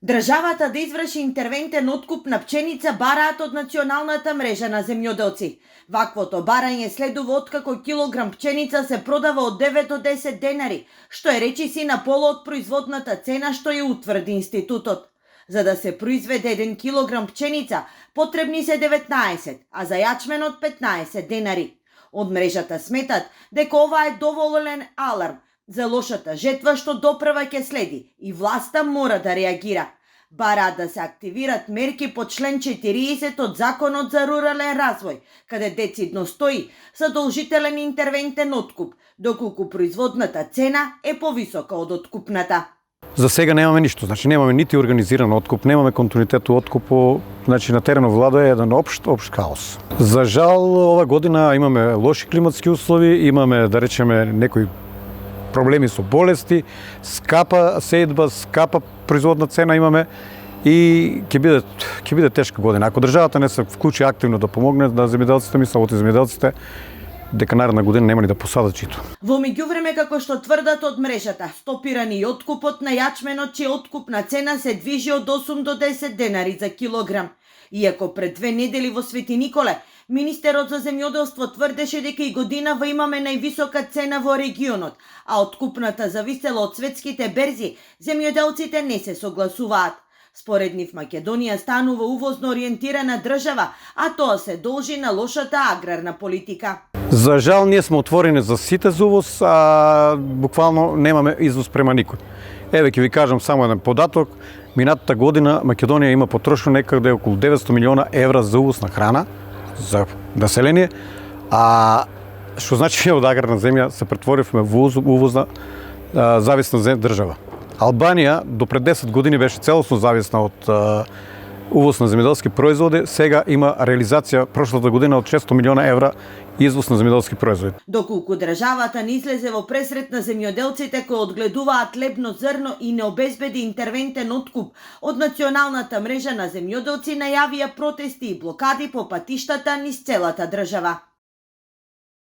Државата да изврши интервентен откуп на пченица бараат од Националната мрежа на земјоделци. Ваквото барање следува откако килограм пченица се продава од 9 до 10 денари, што е речиси на пола од производната цена што ја утврди институтот. За да се произведе 1 килограм пченица, потребни се 19, а за јачменот 15 денари. Од мрежата сметат дека ова е доволен аларм за лошата жетва што допрва ќе следи и власта мора да реагира. Бараат да се активират мерки по член 40 од Законот за рурален развој, каде децидно стои задолжителен интервентен откуп, доколку производната цена е повисока од откупната. За сега немаме ништо, значи немаме нити организиран откуп, немаме континуитет у откупу, значи на теренот влада е еден општ хаос. За жал, ова година имаме лоши климатски услови, имаме, да речеме, некои проблеми со болести, скапа сејдба, скапа производна цена имаме и ќе биде тешка година. Ако државата не се вклучи активно да помогне на земјоделците, мислам од земјоделците, дека наредна година нема ни да посадат жито. Во меѓувреме, како што тврдат од мрежата, стопирани и откупот на јачменот, чија откупна цена се движи од 8 до 10 денари за килограм. Иако пред 2 недели во Свети Николе, министерот за земјоделство тврдеше дека и годинава имаме највисока цена во регионот, а откупната зависела од светските берзи, земјоделците не се согласуваат. Според нив Македонија станува увозно ориентирана држава, а тоа се должи на лошата аграрна политика. За жал, ние сме отворени за сите за увоз, а буквално немаме извоз према никој. Еве ќе ви кажам само еден податок. Минатата година Македонија има потрошено некаде околу 900 милиона евра за увоз на храна за население, а што значи од аграрна земја се претворивме во увозна зависна држава. Албанија до пред 10 години беше целосно зависна од увоз на земјоделски производи, сега има реализација прошлата година од 600 милиона евра извоз на земјоделски производи. Доколку државата не излезе во пресрет на земјоделците кои одгледуваат лебно зрно и не обезбеди интервентен откуп, од Националната мрежа на земјоделци најавија протести и блокади по патиштата низ целата држава.